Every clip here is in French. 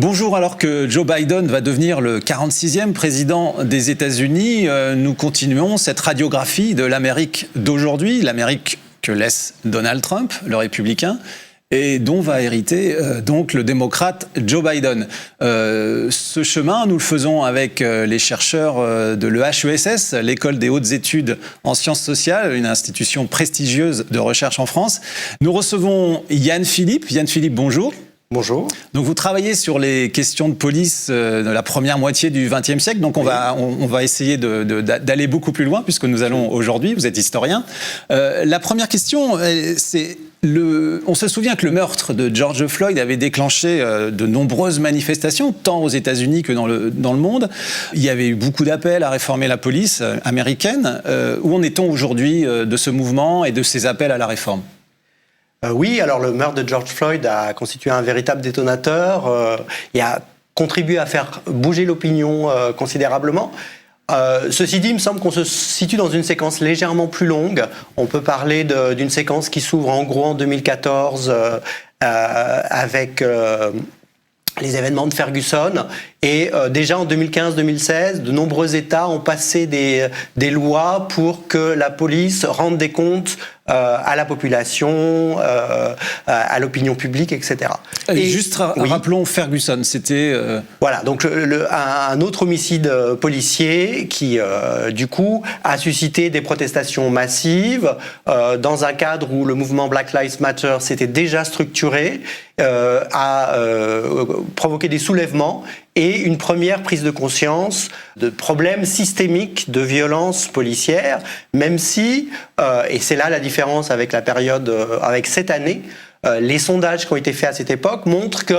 Bonjour, alors que Joe Biden va devenir le 46e président des États-Unis, nous continuons cette radiographie de l'Amérique d'aujourd'hui, l'Amérique que laisse Donald Trump, le républicain, et dont va hériter donc le démocrate Joe Biden. Ce chemin, nous le faisons avec les chercheurs de l'EHESS, l'École des hautes études en sciences sociales, une institution prestigieuse de recherche en France. Nous recevons Yann Philippe. Yann Philippe, bonjour. Bonjour. Donc vous travaillez sur les questions de police de la première moitié du XXe siècle, donc on va essayer d'aller beaucoup plus loin puisque nous allons aujourd'hui, vous êtes historien. La première question, c'est on se souvient que le meurtre de George Floyd avait déclenché de nombreuses manifestations, tant aux États-Unis que dans le monde. Il y avait eu beaucoup d'appels à réformer la police américaine. Où en est-on aujourd'hui de ce mouvement et de ces appels à la réforme ? Oui, alors le meurtre de George Floyd a constitué un véritable détonateur et a contribué à faire bouger l'opinion considérablement. Ceci dit, il me semble qu'on se situe dans une séquence légèrement plus longue. On peut parler d'une séquence qui s'ouvre en gros en 2014 avec les événements de Ferguson. Et déjà en 2015-2016, de nombreux États ont passé des lois pour que la police rende des comptes à la population, à l'opinion publique, etc. Et juste rappelons Ferguson, c'était... Voilà, donc un autre homicide policier qui, du coup, a suscité des protestations massives dans un cadre où le mouvement Black Lives Matter s'était déjà structuré, a provoqué des soulèvements et une première prise de conscience de problèmes systémiques de violence policière, même si, et c'est là la différence avec la période, avec cette année, les sondages qui ont été faits à cette époque montrent que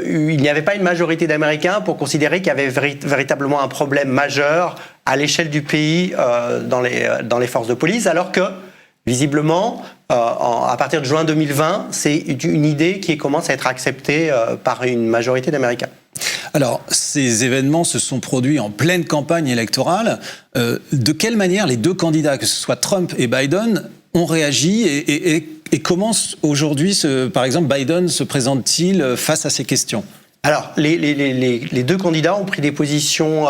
il n'y avait pas une majorité d'Américains pour considérer qu'il y avait véritablement un problème majeur à l'échelle du pays dans les forces de police, alors que, visiblement, à partir de juin 2020, c'est une idée qui commence à être acceptée par une majorité d'Américains. Alors, ces événements se sont produits en pleine campagne électorale. De quelle manière les deux candidats, que ce soit Trump et Biden, ont réagi et comment aujourd'hui, par exemple, Biden se présente-t-il face à ces questions ? Alors, les deux candidats ont pris des positions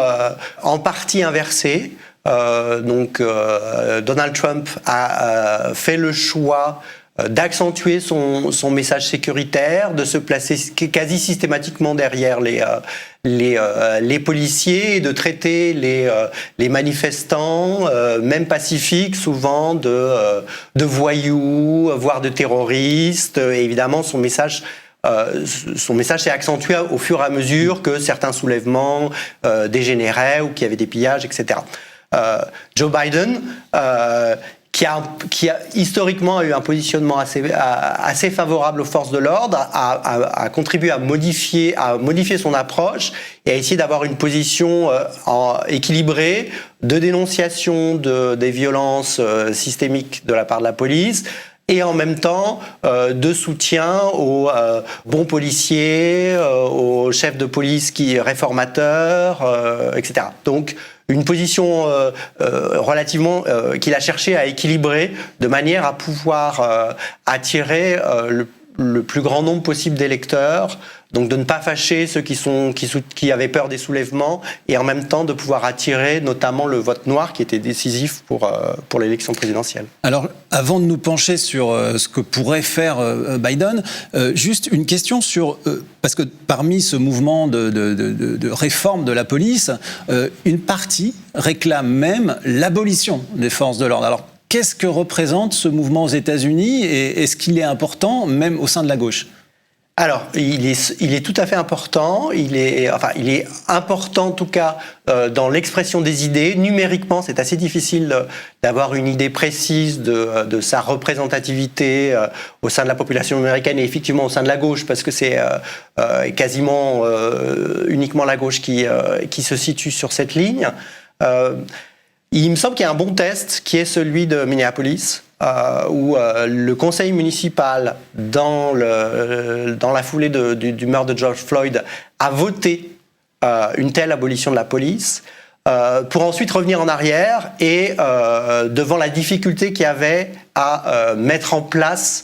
en partie inversées. Donald Trump a fait le choix d'accentuer son message sécuritaire, de se placer quasi systématiquement derrière les policiers et de traiter les manifestants, même pacifiques, souvent de voyous, voire de terroristes. Et évidemment, son message s'est accentué au fur et à mesure que certains soulèvements dégénéraient ou qu'il y avait des pillages, etc. Joe Biden, qui a historiquement eu un positionnement assez favorable aux forces de l'ordre, a contribué à modifier son approche et à essayer d'avoir une position équilibrée de dénonciation des violences systémiques de la part de la police, et en même temps de soutien aux bons policiers, aux chefs de police réformateurs, etc. Donc, une position relativement qu'il a cherché à équilibrer de manière à pouvoir attirer le plus grand nombre possible d'électeurs, donc de ne pas fâcher ceux qui avaient peur des soulèvements et en même temps de pouvoir attirer notamment le vote noir qui était décisif pour l'élection présidentielle. Alors, avant de nous pencher sur ce que pourrait faire Biden, juste une question sur... parce que parmi ce mouvement de réforme de la police, une partie réclame même l'abolition des forces de l'ordre. Alors, qu'est-ce que représente ce mouvement aux États-Unis et est-ce qu'il est important même au sein de la gauche ? Alors, il est tout à fait important. Il est important en tout cas dans l'expression des idées. Numériquement, c'est assez difficile d'avoir une idée précise de sa représentativité au sein de la population américaine et effectivement au sein de la gauche, parce que c'est quasiment uniquement la gauche qui se situe sur cette ligne. Il me semble qu'il y a un bon test qui est celui de Minneapolis, où le conseil municipal, dans la foulée du meurtre de George Floyd, a voté une telle abolition de la police, pour ensuite revenir en arrière et devant la difficulté qu'il y avait à mettre en place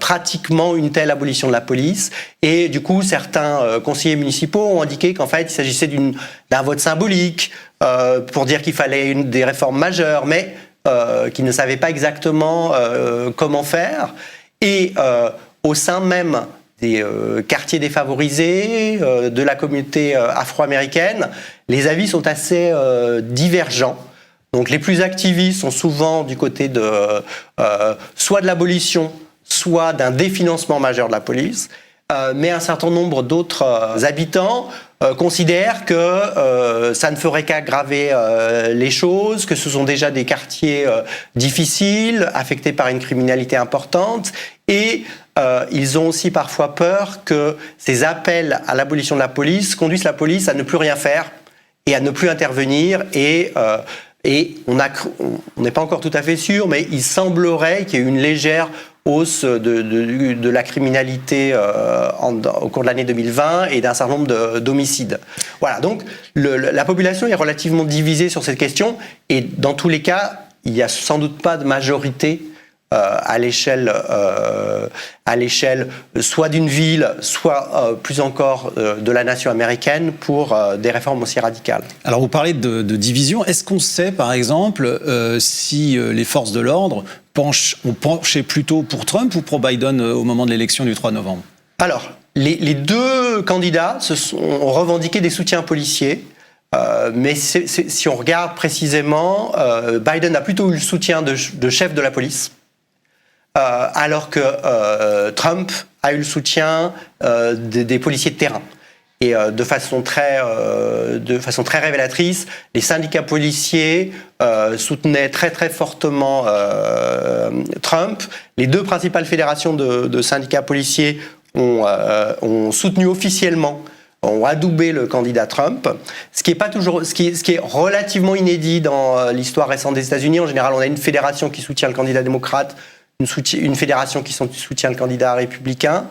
pratiquement une telle abolition de la police. Et du coup, certains conseillers municipaux ont indiqué qu'en fait, il s'agissait d'un vote symbolique pour dire qu'il fallait des réformes majeures, mais qu'ils ne savaient pas exactement comment faire. Et au sein même des quartiers défavorisés, de la communauté afro-américaine, les avis sont assez divergents. Donc les plus activistes sont souvent du côté de soit de l'abolition, soit d'un définancement majeur de la police, mais un certain nombre d'autres habitants considèrent que ça ne ferait qu'aggraver les choses, que ce sont déjà des quartiers difficiles, affectés par une criminalité importante, et ils ont aussi parfois peur que ces appels à l'abolition de la police conduisent la police à ne plus rien faire et à ne plus intervenir, et on n'est pas encore tout à fait sûr, mais il semblerait qu'il y ait une légère hausse de la criminalité au cours de l'année 2020 et d'un certain nombre d'homicides. Voilà, donc la population est relativement divisée sur cette question, et dans tous les cas, il n'y a sans doute pas de majorité à l'échelle soit d'une ville, soit plus encore de la nation américaine pour des réformes aussi radicales. Alors vous parlez de division. Est-ce qu'on sait, par exemple, si les forces de l'ordre ont penché plutôt pour Trump ou pour Biden au moment de l'élection du 3 novembre ? Alors, les deux candidats ont revendiqué des soutiens policiers. Mais si on regarde précisément, Biden a plutôt eu le soutien de chefs de la police. Alors que Trump a eu le soutien des policiers de terrain. Et de façon très révélatrice, les syndicats policiers soutenaient très très fortement Trump. Les deux principales fédérations de syndicats policiers ont soutenu officiellement, ont adoubé le candidat Trump, ce qui est relativement inédit dans l'histoire récente des États-Unis. En général, on a une fédération qui soutient le candidat démocrate, une fédération qui soutient le candidat républicain.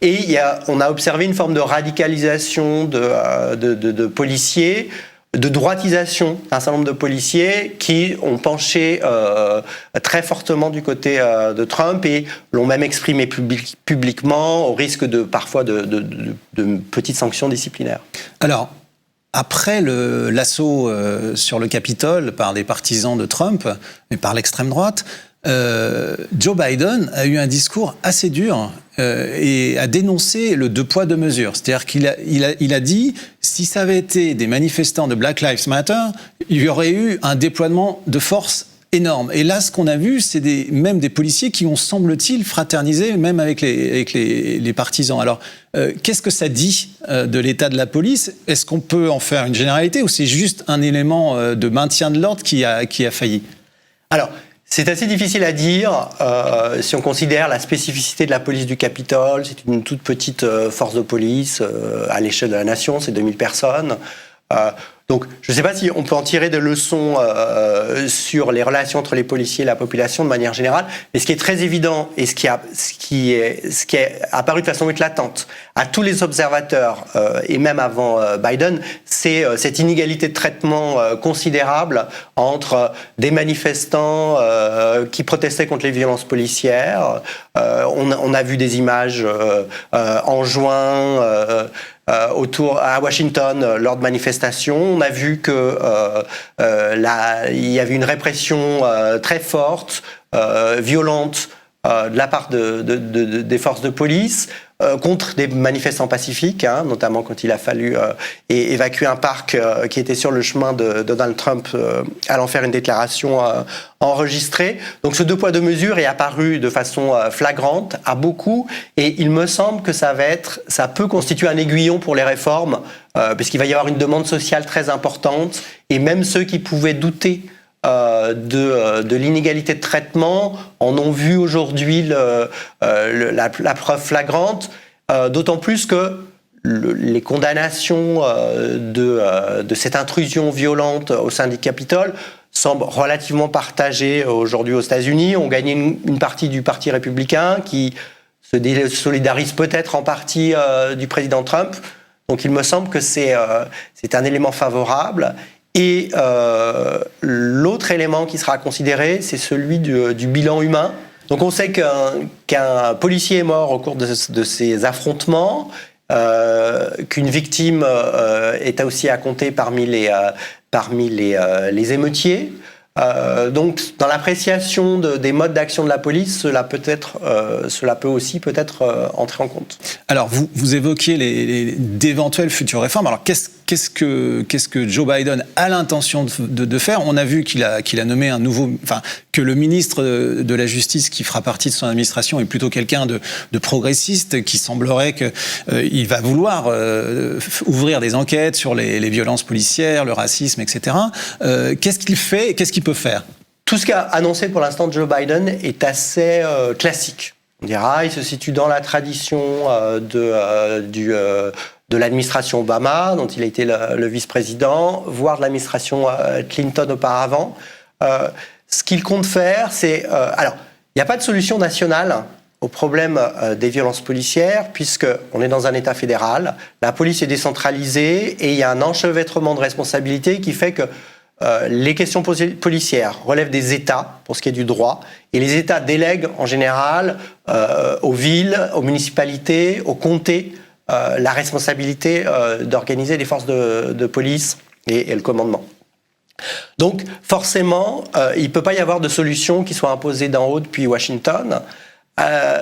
Et on a observé une forme de radicalisation de policiers, de droitisation d'un certain nombre de policiers qui ont penché très fortement du côté de Trump et l'ont même exprimé publiquement au risque parfois de petites sanctions disciplinaires. Alors, après l'assaut sur le Capitole par des partisans de Trump et par l'extrême droite, Joe Biden a eu un discours assez dur et a dénoncé le deux poids deux mesures. C'est-à-dire qu'il a dit, si ça avait été des manifestants de Black Lives Matter, il y aurait eu un déploiement de force énorme. Et là, ce qu'on a vu, c'est même des policiers qui ont, semble-t-il, fraternisé même avec les partisans. Alors, qu'est-ce que ça dit de l'état de la police ? Est-ce qu'on peut en faire une généralité ou c'est juste un élément de maintien de l'ordre qui a failli ? Alors, c'est assez difficile à dire si on considère la spécificité de la police du Capitole. C'est une toute petite force de police à l'échelle de la nation, c'est 2000 personnes. Donc, je ne sais pas si on peut en tirer des leçons sur les relations entre les policiers et la population de manière générale, mais ce qui est très évident et ce qui est apparu de façon éclatante à tous les observateurs et même avant Biden, c'est cette inégalité de traitement considérable entre des manifestants qui protestaient contre les violences policières. On a vu des images en juin à Washington lors de manifestations. On a vu que il y avait une répression très forte, violente de la part des forces de police contre des manifestants pacifiques, notamment quand il a fallu évacuer un parc qui était sur le chemin de Donald Trump allant faire une déclaration enregistrée. Donc ce deux poids deux mesures est apparu de façon flagrante à beaucoup, et il me semble que ça peut constituer un aiguillon pour les réformes, puisqu'il va y avoir une demande sociale très importante, et même ceux qui pouvaient douter de l'inégalité de traitement en ont vu aujourd'hui la preuve flagrante, d'autant plus que les condamnations de cette intrusion violente au sein du Capitole semblent relativement partagées aujourd'hui aux États-Unis. On gagne une partie du Parti républicain qui se désolidarise peut-être en partie du président Trump. Donc il me semble que c'est un élément favorable. Et l'autre élément qui sera considéré, c'est celui du bilan humain. Donc on sait qu'un policier est mort au cours de ces affrontements, qu'une victime est aussi à compter parmi les émeutiers. Donc, dans l'appréciation des modes d'action de la police, cela peut aussi entrer en compte. Alors, vous évoquiez d'éventuelles futures réformes. Alors, qu'est-ce que Joe Biden a l'intention de faire? On a vu qu'il a nommé que le ministre de la Justice qui fera partie de son administration est plutôt quelqu'un de progressiste, qui semblerait qu'il va vouloir ouvrir des enquêtes sur les violences policières, le racisme, etc. Qu'est-ce qu'il fait? Qu'est-ce qu'il peut faire? Tout ce qu'a annoncé pour l'instant Joe Biden est assez classique. On dira, il se situe dans la tradition de l'administration Obama, dont il a été le vice-président, voire de l'administration Clinton auparavant. Ce qu'il compte faire, c'est... alors, il n'y a pas de solution nationale au problème des violences policières, puisqu'on est dans un État fédéral, la police est décentralisée, et il y a un enchevêtrement de responsabilités qui fait que les questions policières relèvent des États, pour ce qui est du droit, et les États délèguent en général aux villes, aux municipalités, aux comtés, la responsabilité d'organiser les forces de police et le commandement. Donc forcément, il ne peut pas y avoir de solution qui soit imposée d'en haut depuis Washington.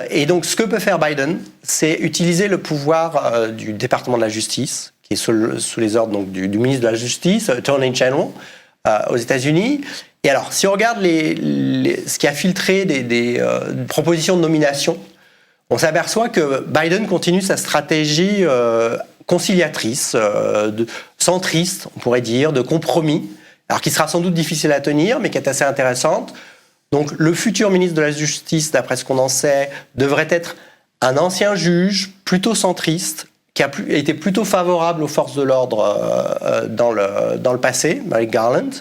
Et donc ce que peut faire Biden, c'est utiliser le pouvoir du département de la justice, qui est sous les ordres donc, du ministre de la Justice, Attorney General, aux États-Unis. Et alors, si on regarde ce qui a filtré des propositions de nomination, on s'aperçoit que Biden continue sa stratégie conciliatrice, centriste, on pourrait dire, de compromis, alors qui sera sans doute difficile à tenir, mais qui est assez intéressante. Donc, le futur ministre de la Justice, d'après ce qu'on en sait, devrait être un ancien juge plutôt centriste, qui a été plutôt favorable aux forces de l'ordre dans le passé, Merrick Garland.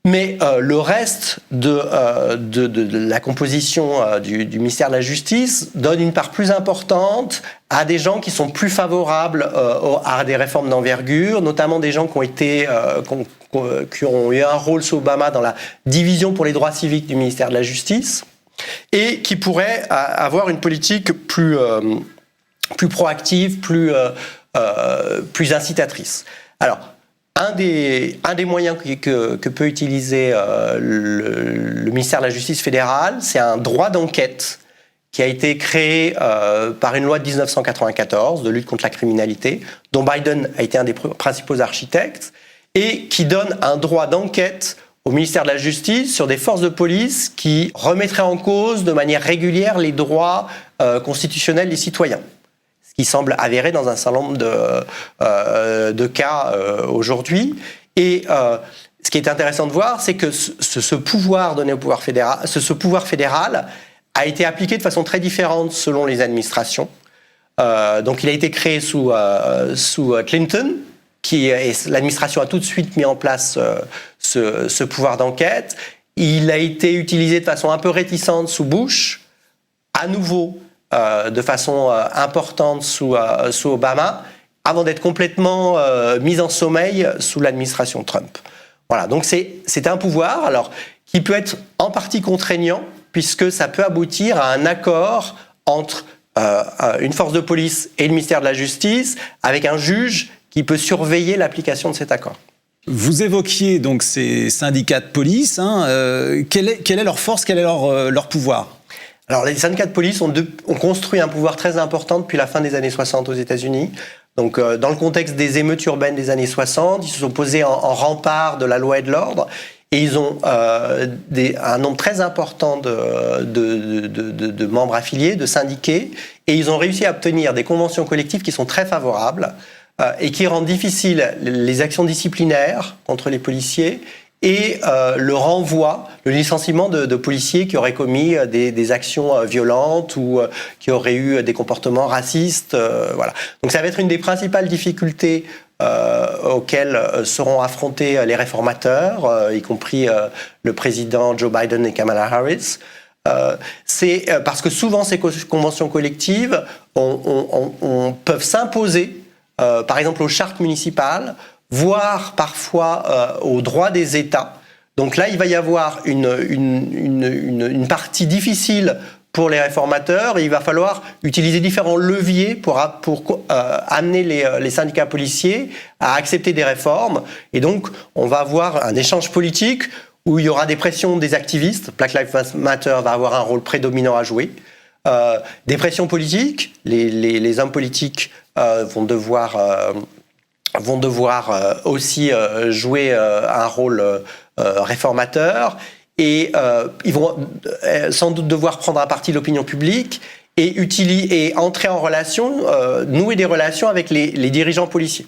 Mais le reste de la composition du ministère de la Justice donne une part plus importante à des gens qui sont plus favorables à des réformes d'envergure, notamment des gens qui ont eu un rôle sous Obama dans la division pour les droits civiques du ministère de la Justice et qui pourraient avoir une politique plus proactive, plus incitatrice. Alors, un des moyens que peut utiliser le ministère de la Justice fédérale, c'est un droit d'enquête qui a été créé par une loi de 1994 de lutte contre la criminalité, dont Biden a été un des principaux architectes, et qui donne un droit d'enquête au ministère de la Justice sur des forces de police qui remettraient en cause de manière régulière les droits constitutionnels des citoyens. Qui semble avéré dans un certain nombre de cas aujourd'hui. Et ce qui est intéressant de voir, c'est que ce pouvoir donné au pouvoir fédéral, ce pouvoir fédéral a été appliqué de façon très différente selon les administrations. Donc il a été créé sous Clinton, l'administration a tout de suite mis en place ce pouvoir d'enquête. Il a été utilisé de façon un peu réticente sous Bush, à nouveau de façon importante sous Obama, avant d'être complètement mise en sommeil sous l'administration Trump. Voilà, donc c'est un pouvoir alors, qui peut être en partie contraignant, puisque ça peut aboutir à un accord entre une force de police et le ministère de la Justice, avec un juge qui peut surveiller l'application de cet accord. Vous évoquiez donc ces syndicats de police. Quelle est leur force, quel est leur pouvoir ? Alors, les syndicats de police ont construit un pouvoir très important depuis la fin des années 60 aux États-Unis. Donc, dans le contexte des émeutes urbaines des années 60, ils se sont posés en rempart de la loi et de l'ordre, et ils ont un nombre très important de membres affiliés, de syndiqués, et ils ont réussi à obtenir des conventions collectives qui sont très favorables et qui rendent difficiles les actions disciplinaires contre les policiers et le renvoi, le licenciement de policiers qui auraient commis des actions violentes ou qui auraient eu des comportements racistes. Voilà. Donc ça va être une des principales difficultés auxquelles seront affrontés les réformateurs, y compris le président Joe Biden et Kamala Harris. C'est parce que souvent ces conventions collectives peuvent s'imposer, par exemple aux chartes municipales, voire parfois aux droits des États Donc là, il va y avoir une partie difficile pour les réformateurs, et il va falloir utiliser différents leviers pour amener les syndicats policiers à accepter des réformes. Et donc, on va avoir un échange politique où il y aura des pressions des activistes. Black Lives Matter va avoir un rôle prédominant à jouer. Des pressions politiques. Les hommes politiques vont devoir aussi jouer un rôle réformateur. Et ils vont sans doute devoir prendre à partie l'opinion publique et entrer en relation, nouer des relations avec les dirigeants policiers.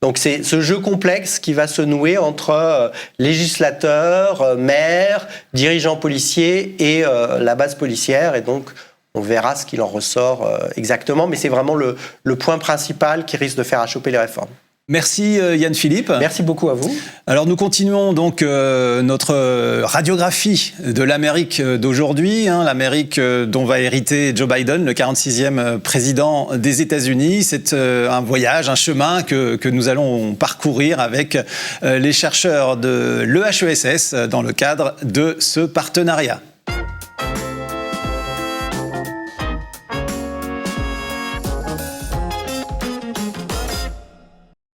Donc c'est ce jeu complexe qui va se nouer entre législateurs, maires, dirigeants policiers et la base policière. Et donc on verra ce qu'il en ressort exactement. Mais c'est vraiment le point principal qui risque de faire achoper les réformes. Merci Yann Philippe. Merci beaucoup à vous. Alors nous continuons donc notre radiographie de l'Amérique d'aujourd'hui, l'Amérique dont va hériter Joe Biden, le 46e président des États-Unis. C'est un voyage, un chemin que nous allons parcourir avec les chercheurs de l'EHESS dans le cadre de ce partenariat.